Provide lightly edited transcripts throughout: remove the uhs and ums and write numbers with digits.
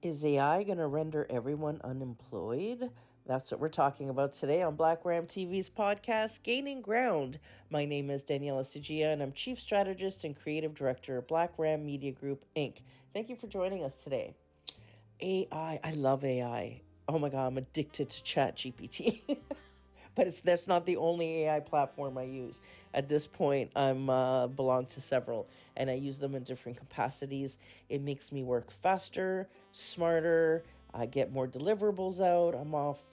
Is AI going to render everyone unemployed? That's what we're talking about today on Black Ram TV's podcast, Gaining Ground. My name is Daniela Sigia, and I'm Chief Strategist and Creative Director of Black Ram Media Group, Inc. Thank you for joining us today. AI, I love AI. Oh my God, I'm addicted to ChatGPT. But that's not the only AI platform I use. At this point, I'm belong to several, and I use them in different capacities. It makes me work faster, smarter. I get more deliverables out.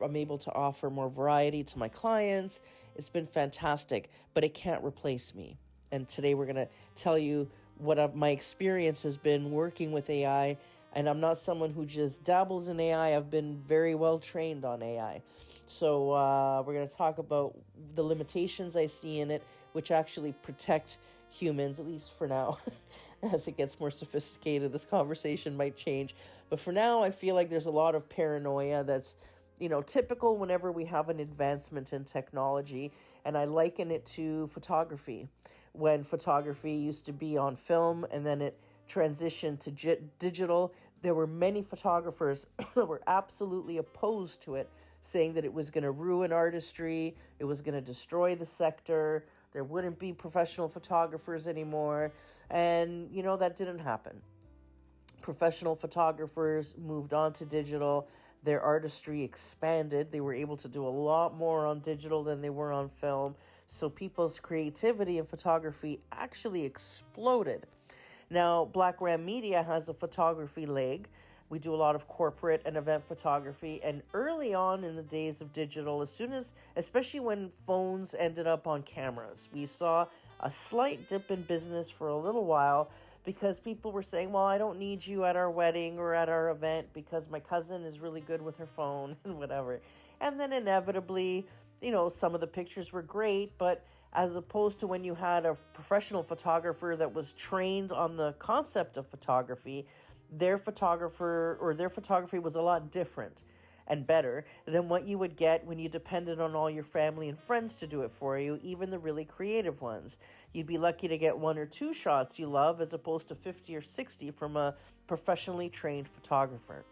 I'm able to offer more variety to my clients. It's been fantastic, but it can't replace me. And today we're going to tell you what my experience has been working with AI. And I'm not someone who just dabbles in AI. I've been very well trained on AI. So we're going to talk about the limitations I see in it, which actually protect humans, at least for now. As it gets more sophisticated, this conversation might change. But for now, I feel like there's a lot of paranoia that's typical whenever we have an advancement in technology. And I liken it to photography. When photography used to be on film and then it transitioned to digital, there were many photographers that were absolutely opposed to it, saying that it was going to ruin artistry, it was going to destroy the sector, there wouldn't be professional photographers anymore. And, that didn't happen. Professional photographers moved on to digital. Their artistry expanded. They were able to do a lot more on digital than they were on film. So people's creativity in photography actually exploded. Now, Black Ram Media has a photography leg. We do a lot of corporate and event photography. And early on in the days of digital, especially when phones ended up on cameras, we saw a slight dip in business for a little while because people were saying, well, I don't need you at our wedding or at our event because my cousin is really good with her phone and whatever. And then inevitably, some of the pictures were great, but as opposed to when you had a professional photographer that was trained on the concept of photography, their photography was a lot different and better than what you would get when you depended on all your family and friends to do it for you, even the really creative ones. You'd be lucky to get 1 or 2 shots you love as opposed to 50 or 60 from a professionally trained photographer.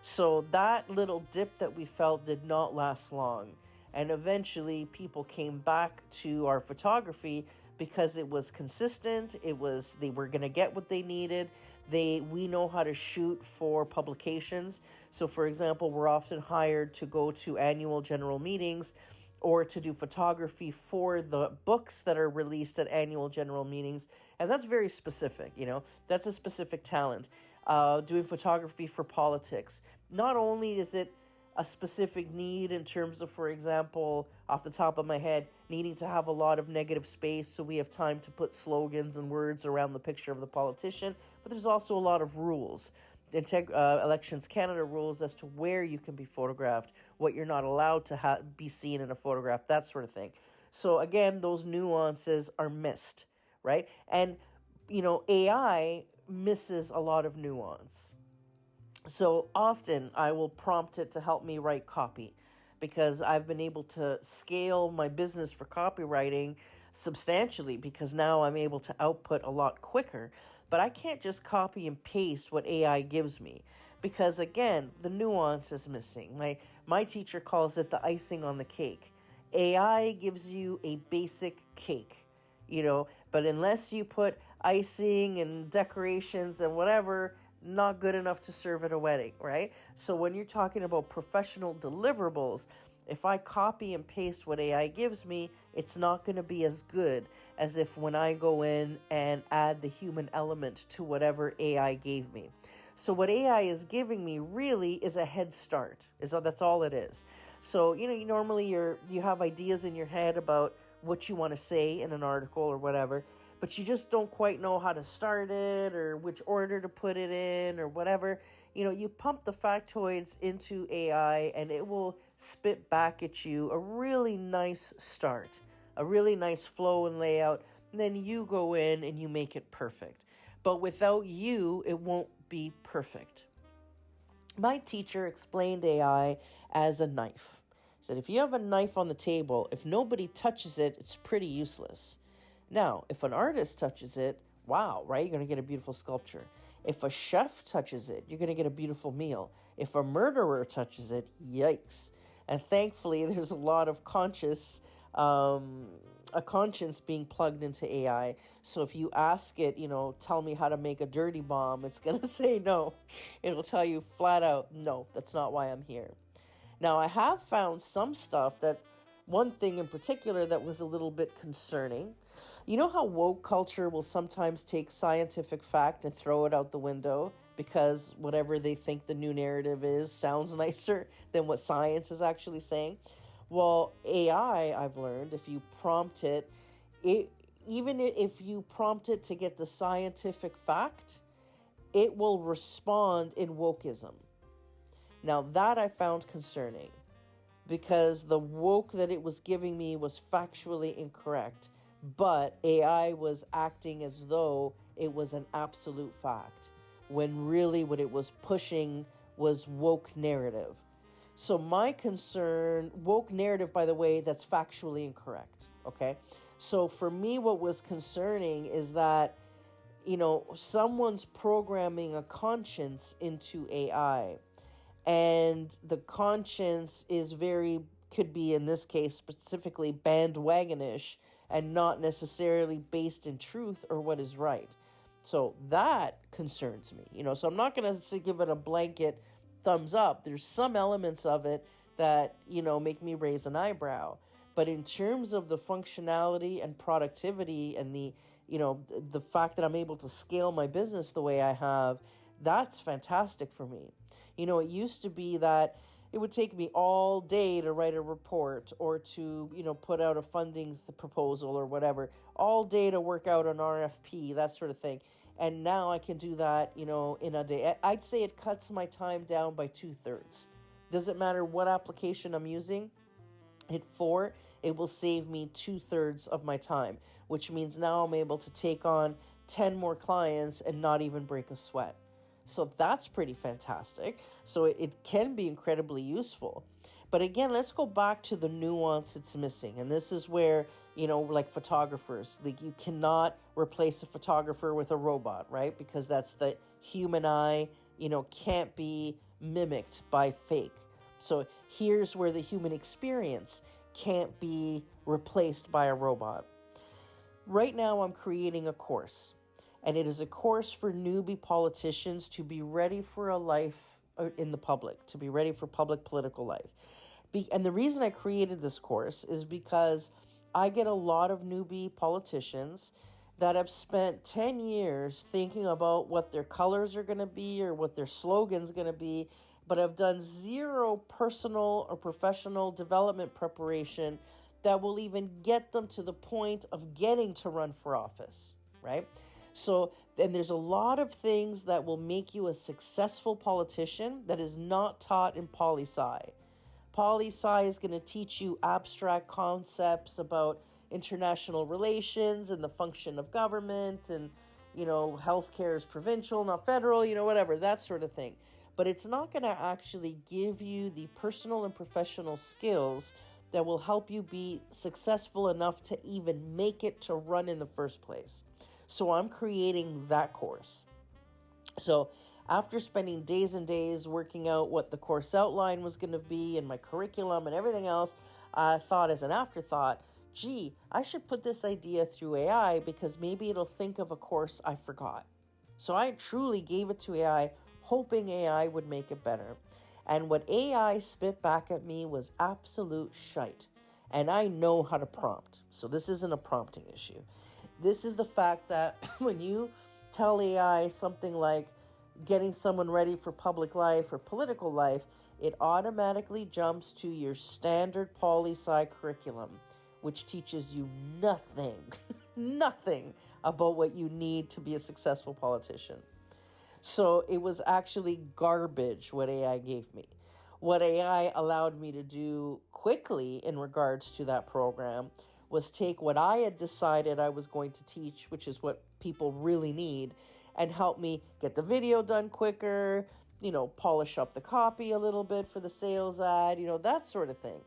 So that little dip that we felt did not last long. And eventually people came back to our photography because it was consistent. They were going to get what they needed. We know how to shoot for publications. So for example, we're often hired to go to annual general meetings or to do photography for the books that are released at annual general meetings. And that's very specific, that's a specific talent. Doing photography for politics. Not only is it a specific need in terms of, for example, off the top of my head, needing to have a lot of negative space so we have time to put slogans and words around the picture of the politician, but there's also a lot of rules. Elections Canada rules as to where you can be photographed, what you're not allowed to be seen in a photograph, that sort of thing. So again, those nuances are missed, right? And, AI misses a lot of nuance. So often I will prompt it to help me write copy because I've been able to scale my business for copywriting substantially because now I'm able to output a lot quicker. But I can't just copy and paste what AI gives me because, again, the nuance is missing. My teacher calls it the icing on the cake. AI gives you a basic cake, but unless you put icing and decorations and whatever, not good enough to serve at a wedding, right? So when you're talking about professional deliverables, if I copy and paste what AI gives me, it's not going to be as good as if when I go in and add the human element to whatever AI gave me. So what AI is giving me really is a head start. That's all it is. So, normally you have ideas in your head about what you want to say in an article or whatever, but you just don't quite know how to start it or which order to put it in or whatever. You pump the factoids into AI and it will spit back at you a really nice start, a really nice flow and layout. And then you go in and you make it perfect. But without you, it won't be perfect. My teacher explained AI as a knife. He said, if you have a knife on the table, if nobody touches it, it's pretty useless. Now, if an artist touches it, wow, right? You're going to get a beautiful sculpture. If a chef touches it, you're going to get a beautiful meal. If a murderer touches it, yikes. And thankfully, there's a lot of a conscience being plugged into AI. So if you ask it, tell me how to make a dirty bomb, it's going to say no. It'll tell you flat out, no, that's not why I'm here. Now, I have found some stuff that, one thing in particular that was a little bit concerning. You know how woke culture will sometimes take scientific fact and throw it out the window because whatever they think the new narrative is sounds nicer than what science is actually saying? Well, AI, I've learned, if you prompt it, even if you prompt it to get the scientific fact, it will respond in wokeism. Now, that I found concerning because the woke that it was giving me was factually incorrect, but AI was acting as though it was an absolute fact, when really what it was pushing was woke narrative. So my concern, woke narrative, by the way, that's factually incorrect, okay? So for me, what was concerning is that, someone's programming a conscience into AI. And the conscience could be in this case specifically bandwagonish and not necessarily based in truth or what is right. So that concerns me, so I'm not going to give it a blanket thumbs up. There's some elements of it that, make me raise an eyebrow. But in terms of the functionality and productivity and the fact that I'm able to scale my business the way I have, that's fantastic for me. It used to be that it would take me all day to write a report or to, put out a funding proposal or whatever, all day to work out an RFP, that sort of thing. And now I can do that, in a day. I'd say it cuts my time down by 2/3. Doesn't matter what application I'm using. Hit 4, it will save me 2/3 of my time, which means now I'm able to take on 10 more clients and not even break a sweat. So that's pretty fantastic. So it can be incredibly useful. But again, let's go back to the nuance it's missing. And this is where, like photographers, like you cannot replace a photographer with a robot, right? Because that's the human eye, can't be mimicked by fake. So here's where the human experience can't be replaced by a robot. Right now, I'm creating a course. And it is a course for newbie politicians to be ready for a life in the public, to be ready for public political life. And the reason I created this course is because I get a lot of newbie politicians that have spent 10 years thinking about what their colors are going to be or what their slogan's going to be, but have done zero personal or professional development preparation that will even get them to the point of getting to run for office, right? So then there's a lot of things that will make you a successful politician that is not taught in poli-sci. Poli-sci is going to teach you abstract concepts about international relations and the function of government and, healthcare is provincial, not federal, whatever, that sort of thing. But it's not going to actually give you the personal and professional skills that will help you be successful enough to even make it to run in the first place. So I'm creating that course. So after spending days and days working out what the course outline was going to be and my curriculum and everything else, I thought as an afterthought, I should put this idea through AI because maybe it'll think of a course I forgot. So I truly gave it to AI, hoping AI would make it better. And what AI spit back at me was absolute shite. And I know how to prompt. So this isn't a prompting issue. This is the fact that when you tell AI something like getting someone ready for public life or political life, it automatically jumps to your standard poli-sci curriculum, which teaches you nothing about what you need to be a successful politician. So it was actually garbage what AI gave me. What AI allowed me to do quickly in regards to that program was take what I had decided I was going to teach, which is what people really need, and help me get the video done quicker, polish up the copy a little bit for the sales ad, that sort of thing.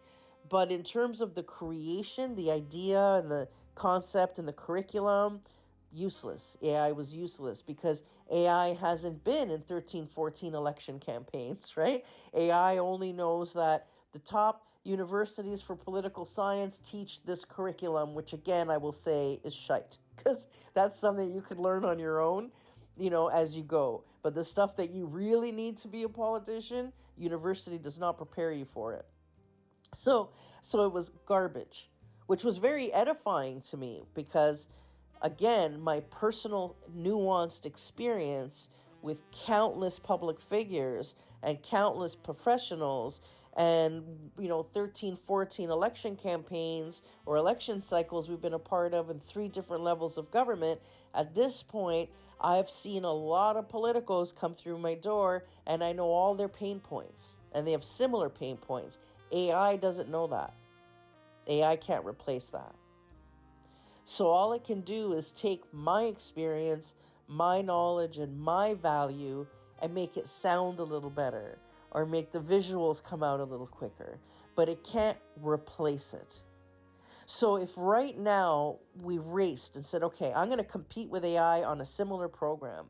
But in terms of the creation, the idea and the concept and the curriculum, useless. AI was useless because AI hasn't been in 13, 14 election campaigns, right? AI only knows that the top universities for political science teach this curriculum, which again, I will say is shite, because that's something you could learn on your own, as you go. But the stuff that you really need to be a politician, university does not prepare you for it. So it was garbage, which was very edifying to me because, again, my personal nuanced experience with countless public figures and countless professionals and 13, 14 election campaigns or election cycles we've been a part of in 3 different levels of government. At this point, I've seen a lot of politicos come through my door, and I know all their pain points, and they have similar pain points. AI doesn't know that. AI can't replace that. So all it can do is take my experience, my knowledge, and my value and make it sound a little better or make the visuals come out a little quicker. But it can't replace it. So if right now we raced and said, okay, I'm going to compete with AI on a similar program.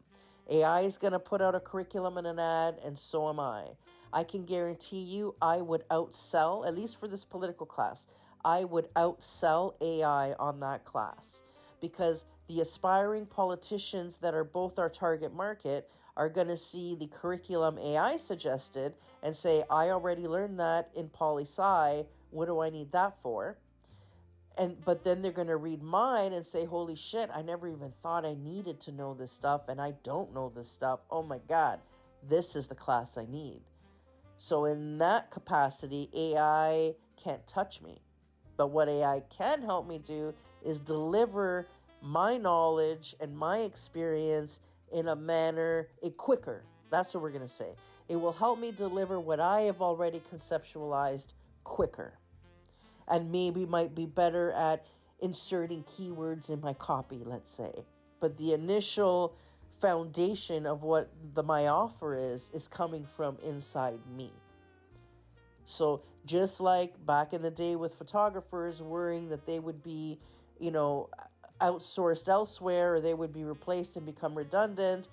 AI is going to put out a curriculum and an ad, and so am I. I can guarantee you I would outsell, at least for this political class, I would outsell AI on that class, because the aspiring politicians that are both our target market are going to see the curriculum AI suggested and say, I already learned that in poli-sci. What do I need that for? But then they're going to read mine and say, holy shit, I never even thought I needed to know this stuff, and I don't know this stuff. Oh my God, this is the class I need. So in that capacity, AI can't touch me. But what AI can help me do is deliver my knowledge and my experience in a manner quicker. That's what we're going to say. It will help me deliver what I have already conceptualized quicker. And maybe might be better at inserting keywords in my copy, let's say. But the initial foundation of what my offer is coming from inside me. So just like back in the day with photographers worrying that they would be, outsourced elsewhere or they would be replaced and become redundant,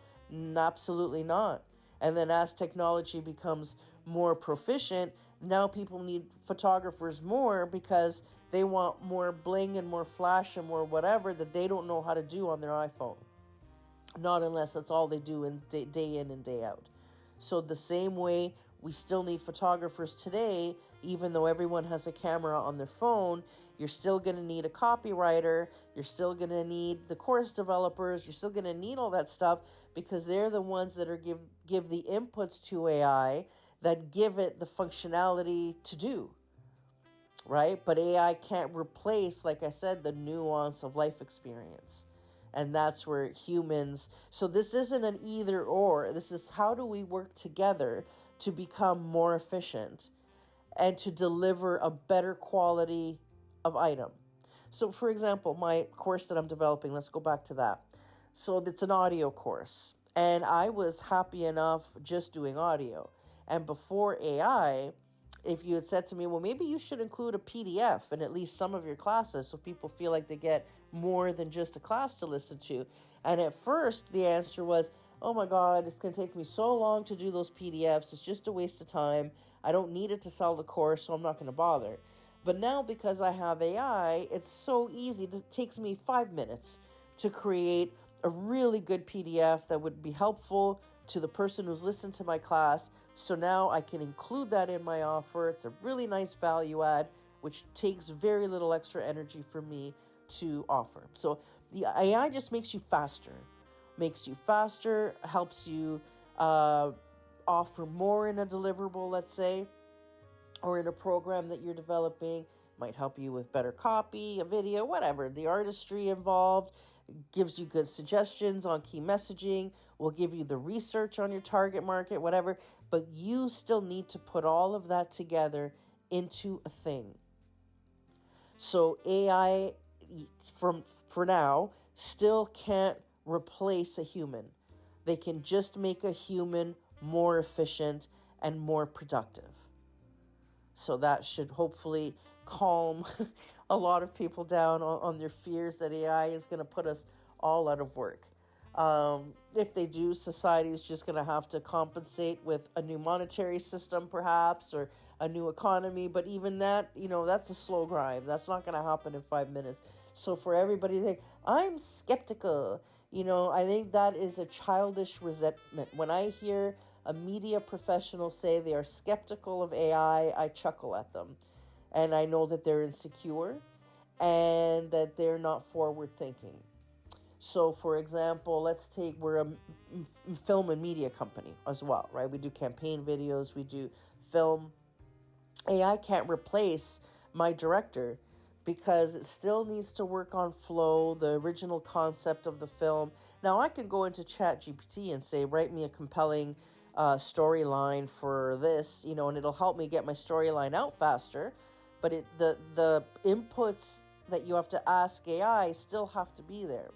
absolutely not. And then as technology becomes more proficient, now people need photographers more because they want more bling and more flash and more whatever that they don't know how to do on their iPhone. Not unless that's all they do day in and day out. So the same way we still need photographers today, even though everyone has a camera on their phone, you're still going to need a copywriter, you're still going to need the course developers, you're still going to need all that stuff because they're the ones that are give the inputs to AI that give it the functionality to do, right? But AI can't replace, like I said, the nuance of life experience. And that's where humans, so this isn't an either or, this is how do we work together to become more efficient and to deliver a better quality of item. So for example, my course that I'm developing, let's go back to that. So it's an audio course, and I was happy enough just doing audio. And before AI, if you had said to me, well, maybe you should include a PDF in at least some of your classes so people feel like they get more than just a class to listen to. And at first, the answer was, oh my God, it's going to take me so long to do those PDFs. It's just a waste of time. I don't need it to sell the course, so I'm not going to bother. But now, because I have AI, it's so easy. It takes me 5 minutes to create a really good PDF that would be helpful to the person who's listened to my class. So now I can include that in my offer. It's a really nice value add, which takes very little extra energy for me to offer. So the AI just makes you faster, helps you offer more in a deliverable, let's say, or in a program that you're developing. Might help you with better copy, a video, whatever, the artistry involved. Gives you good suggestions on key messaging, will give you the research on your target market, whatever, but you still need to put all of that together into a thing. So AI, for now, still can't replace a human. They can just make a human more efficient and more productive. So that should hopefully calm a lot of people down on their fears that AI is going to put us all out of work. If they do, society is just going to have to compensate with a new monetary system, perhaps, or a new economy. But even that, that's a slow grind. That's not going to happen in 5 minutes. So for everybody to think, I'm skeptical, I think that is a childish resentment. When I hear a media professional say they are skeptical of AI, I chuckle at them. And I know that they're insecure and that they're not forward thinking. So, for example, we're a film and media company as well, right? We do campaign videos, we do film. AI can't replace my director because it still needs to work on flow, the original concept of the film. Now, I can go into ChatGPT and say, write me a compelling storyline for this, and it'll help me get my storyline out faster. But the inputs that you have to ask AI still have to be there.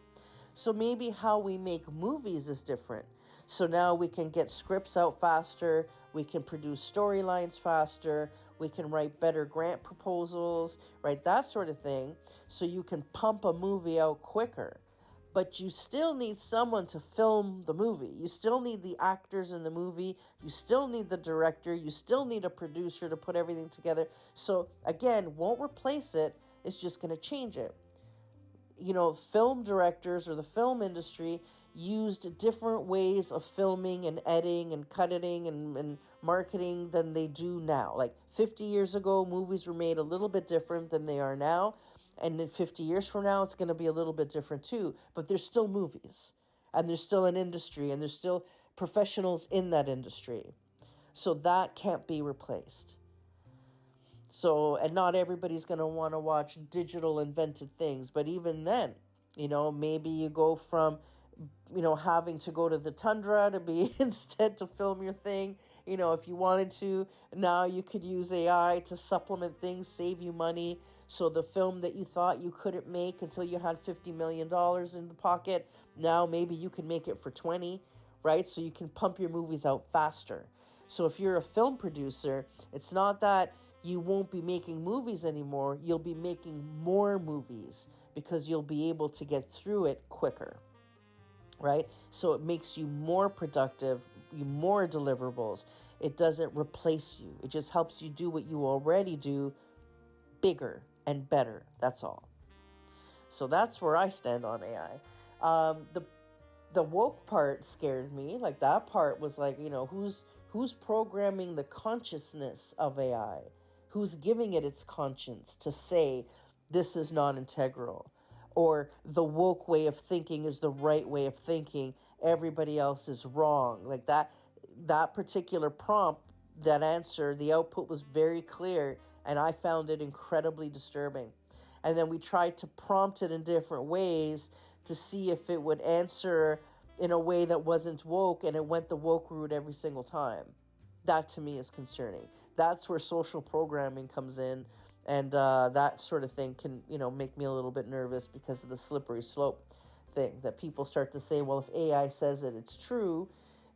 So maybe how we make movies is different. So now we can get scripts out faster, we can produce storylines faster, we can write better grant proposals, right? That sort of thing. So you can pump a movie out quicker. But you still need someone to film the movie. You still need the actors in the movie. You still need the director. You still need a producer to put everything together. So again, won't replace it. It's just going to change it. Film directors or the film industry used different ways of filming and editing and cutting and marketing than they do now. Like 50 years ago, movies were made a little bit different than they are now. And in 50 years from now, it's going to be a little bit different too. But there's still movies, and there's still an industry, and there's still professionals in that industry. So that can't be replaced. So, and not everybody's going to want to watch digital invented things. But even then, maybe you go from, having to go to the tundra to be instead to film your thing. If you wanted to, now you could use AI to supplement things, save you money. So the film that you thought you couldn't make until you had $50 million in the pocket, now maybe you can make it for 20, right? So you can pump your movies out faster. So if you're a film producer, it's not that you won't be making movies anymore. You'll be making more movies because you'll be able to get through it quicker, right? So it makes you more productive, more deliverables. It doesn't replace you. It just helps you do what you already do bigger and better. That's all. So that's where I stand on AI. The woke part scared me. Like that part was like, who's programming the consciousness of AI? Who's giving it its conscience to say this is not integral, or the woke way of thinking is the right way of thinking, everybody else is wrong. Like that particular prompt, that answer, the output was very clear, and I found it incredibly disturbing. And then we tried to prompt it in different ways to see if it would answer in a way that wasn't woke, and it went the woke route every single time. That to me is concerning. That's where social programming comes in, and that sort of thing can, make me a little bit nervous because of the slippery slope thing that people start to say, well, if AI says that it's true,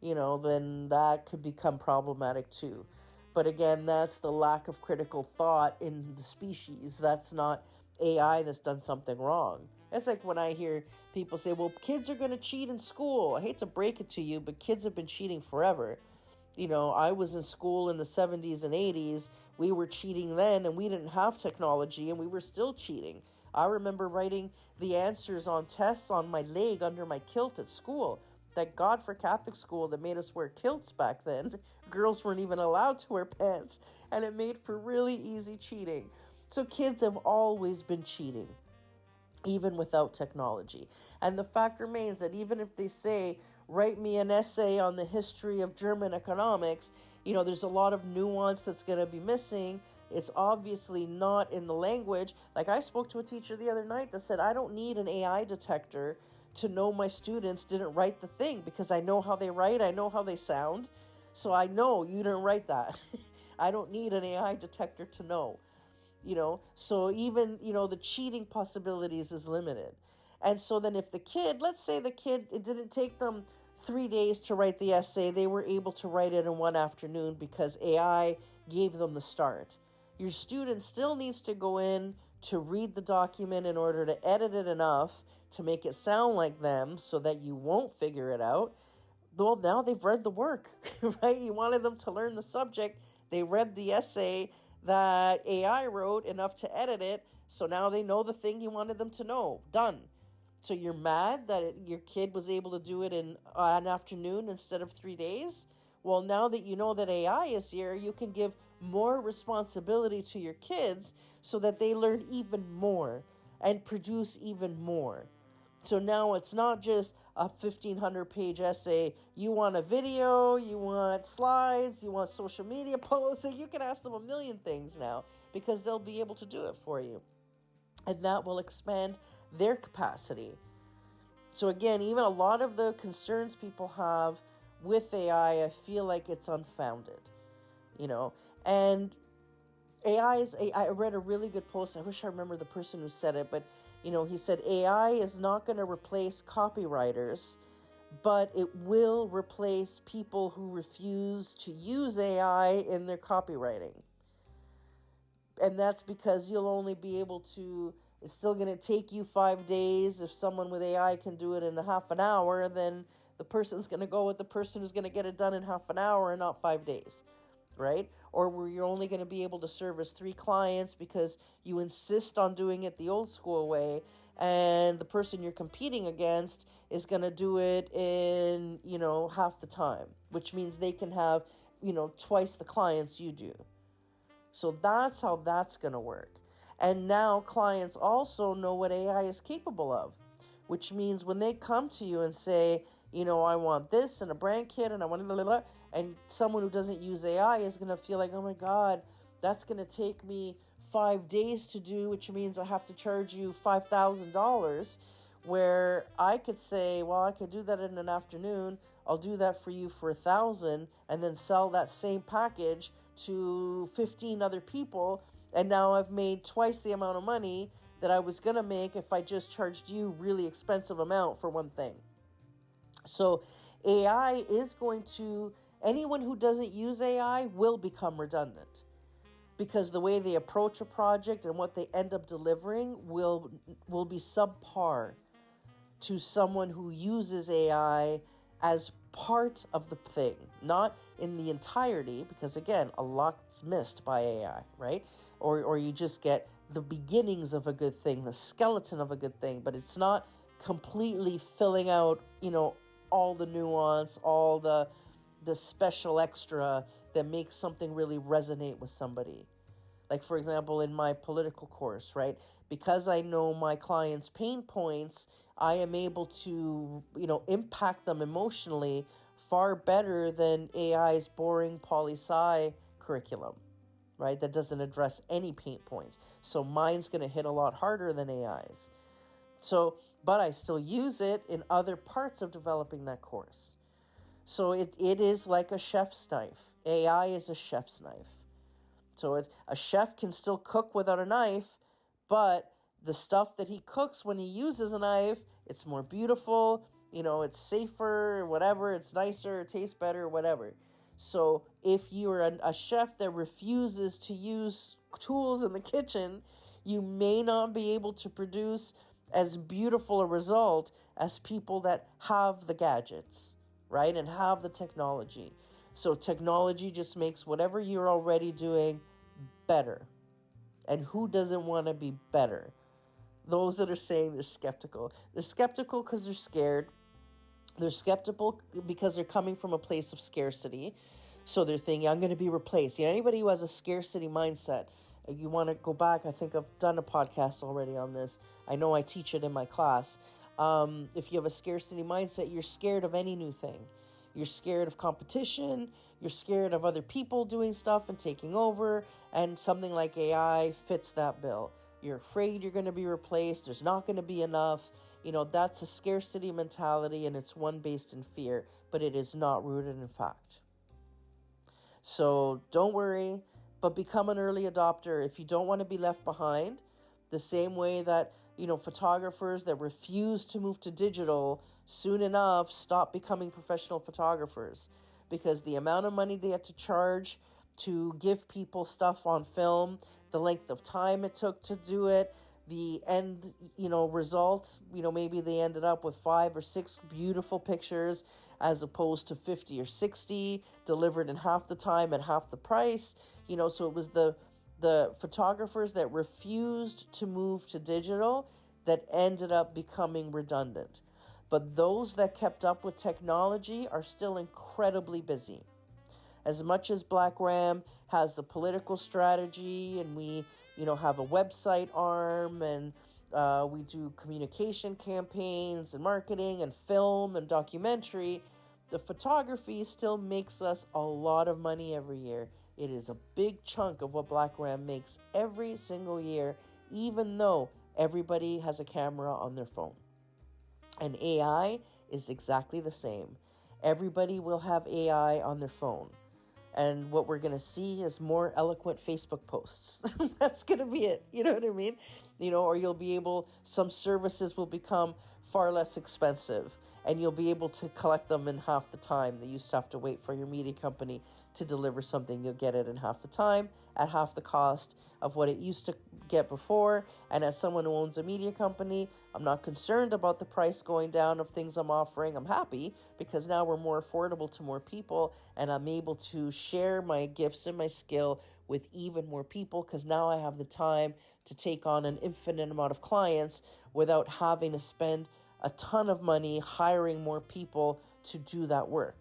then that could become problematic too. But again, that's the lack of critical thought in the species. That's not AI that's done something wrong. It's like when I hear people say, well, kids are going to cheat in school. I hate to break it to you, but kids have been cheating forever. I was in school in the 70s and 80s. We were cheating then, and we didn't have technology, and we were still cheating. I remember writing the answers on tests on my leg under my kilt at school. Thank God for Catholic school that made us wear kilts back then. Girls weren't even allowed to wear pants, and it made for really easy cheating. So kids have always been cheating, even without technology. And the fact remains that even if they say, write me an essay on the history of German economics, there's a lot of nuance that's going to be missing. It's obviously not in the language. Like I spoke to a teacher the other night that said, I don't need an AI detector to know my students didn't write the thing because I know how they write, I know how they sound. So I know you didn't write that. I don't need an AI detector to know. So even, the cheating possibilities is limited. And so then if the kid, let's say it didn't take them 3 days to write the essay, they were able to write it in one afternoon because AI gave them the start. Your student still needs to go in to read the document in order to edit it enough to make it sound like them so that you won't figure it out. Well, now they've read the work, right? You wanted them to learn the subject. They read the essay that AI wrote enough to edit it. So now they know the thing you wanted them to know. Done. So you're mad that your kid was able to do it in an afternoon instead of 3 days? Well, now that you know that AI is here, you can give more responsibility to your kids so that they learn even more and produce even more. So now it's not just a 1,500-page essay. You want a video, you want slides, you want social media posts. You can ask them a million things now because they'll be able to do it for you. And that will expand their capacity. So again, even a lot of the concerns people have with AI, I feel like it's unfounded, and I read a really good post. I wish I remember the person who said it, but he said AI is not going to replace copywriters, but it will replace people who refuse to use AI in their copywriting. And that's because you'll only be able to, it's still going to take you 5 days. If someone with AI can do it in a half an hour, then the person's going to go with the person who's going to get it done in half an hour and not 5 days, right? Or where you're only going to be able to service 3 clients because you insist on doing it the old school way, and the person you're competing against is going to do it in, half the time, which means they can have, twice the clients you do. So that's how that's going to work. And now clients also know what AI is capable of, which means when they come to you and say, I want this and a brand kit and I want blah, blah, blah, and someone who doesn't use AI is going to feel like, oh my God, that's going to take me 5 days to do, which means I have to charge you $5,000, where I could say, well, I could do that in an afternoon. I'll do that for you for $1,000 and then sell that same package to 15 other people. And now I've made twice the amount of money that I was going to make if I just charged you really expensive amount for one thing. So AI is going to, anyone who doesn't use AI will become redundant, because the way they approach a project and what they end up delivering will be subpar to someone who uses AI as part of the thing, not in the entirety, because again, a lot's missed by AI, right? Or you just get the beginnings of a good thing, the skeleton of a good thing, but it's not completely filling out, all the nuance, all the special extra that makes something really resonate with somebody. Like, for example, in my political course, right? Because I know my clients' pain points, I am able to, impact them emotionally far better than AI's boring poli-sci curriculum, right? That doesn't address any pain points. So mine's going to hit a lot harder than AI's. So, but I still use it in other parts of developing that course. So it is like a chef's knife. AI is a chef's knife. So it's, a chef can still cook without a knife, but the stuff that he cooks when he uses a knife, it's more beautiful, it's safer, whatever, it's nicer, it tastes better, whatever. So if you're a chef that refuses to use tools in the kitchen, you may not be able to produce as beautiful a result as people that have the gadgets, right? And have the technology. So technology just makes whatever you're already doing better. And who doesn't want to be better? Those that are saying they're skeptical. They're skeptical because they're scared. They're skeptical because they're coming from a place of scarcity. So they're thinking, I'm going to be replaced. Anybody who has a scarcity mindset, you want to go back, I think I've done a podcast already on this. I know I teach it in my class. If you have a scarcity mindset, you're scared of any new thing. You're scared of competition. You're scared of other people doing stuff and taking over. And something like AI fits that bill. You're afraid you're going to be replaced. There's not going to be enough. That's a scarcity mentality, and it's one based in fear, but it is not rooted in fact. So don't worry, but become an early adopter if you don't want to be left behind. The same way that, photographers that refuse to move to digital soon enough stop becoming professional photographers, because the amount of money they had to charge to give people stuff on film, the length of time it took to do it, the end, result, maybe they ended up with 5 or 6 beautiful pictures as opposed to 50 or 60 delivered in half the time at half the price. So it was the photographers that refused to move to digital that ended up becoming redundant. But those that kept up with technology are still incredibly busy. As much as Black Ram has the political strategy, and we, have a website arm, and we do communication campaigns and marketing and film and documentary, the photography still makes us a lot of money every year. It is a big chunk of what Black Ram makes every single year, even though everybody has a camera on their phone. And AI is exactly the same. Everybody will have AI on their phone. And what we're going to see is more eloquent Facebook posts. That's going to be it. You know what I mean? Or some services will become far less expensive, and you'll be able to collect them in half the time. They used to have to wait for your media company to deliver something. You'll get it in half the time at half the cost of what it used to get before. And as someone who owns a media company, I'm not concerned about the price going down of things I'm offering. I'm happy because now we're more affordable to more people, and I'm able to share my gifts and my skill with even more people, because now I have the time to take on an infinite amount of clients without having to spend a ton of money hiring more people to do that work,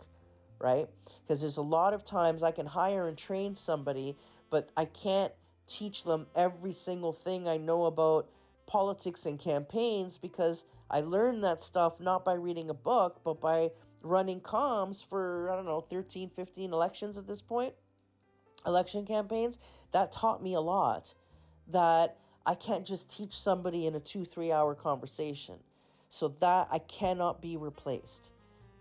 right? Because there's a lot of times I can hire and train somebody, but I can't teach them every single thing I know about politics and campaigns, because I learned that stuff not by reading a book, but by running comms for, 13, 15 elections at this point, election campaigns. That taught me a lot that I can't just teach somebody in a 2-3 hour conversation. So that I cannot be replaced,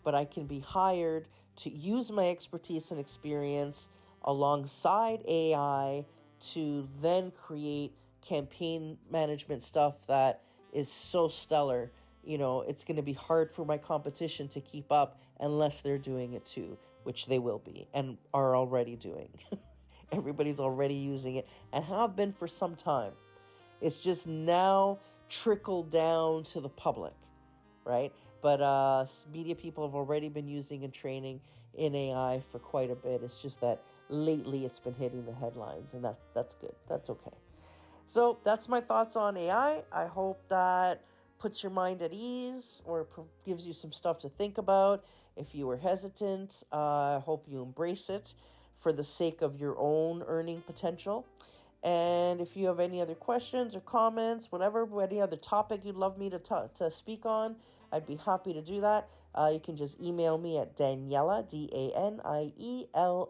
but I can be hired to use my expertise and experience alongside AI to then create campaign management stuff that is so stellar. It's going to be hard for my competition to keep up unless they're doing it too, which they will be and are already doing. Everybody's already using it and have been for some time. It's just now trickled down to the public, right? But media people have already been using and training in AI for quite a bit. It's just that lately it's been hitting the headlines, and that's good. That's okay. So that's my thoughts on AI. I hope that puts your mind at ease or gives you some stuff to think about. If you were hesitant, I hope you embrace it for the sake of your own earning potential. And if you have any other questions or comments, whatever, any other topic you'd love me to speak on, I'd be happy to do that. You can just email me at Daniela, Daniela,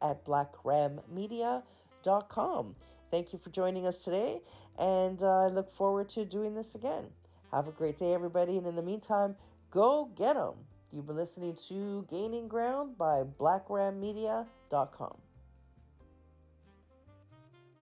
at blackrammedia.com. Thank you for joining us today, and I look forward to doing this again. Have a great day, everybody, and in the meantime, go get 'em. You've been listening to Gaining Ground by blackrammedia.com.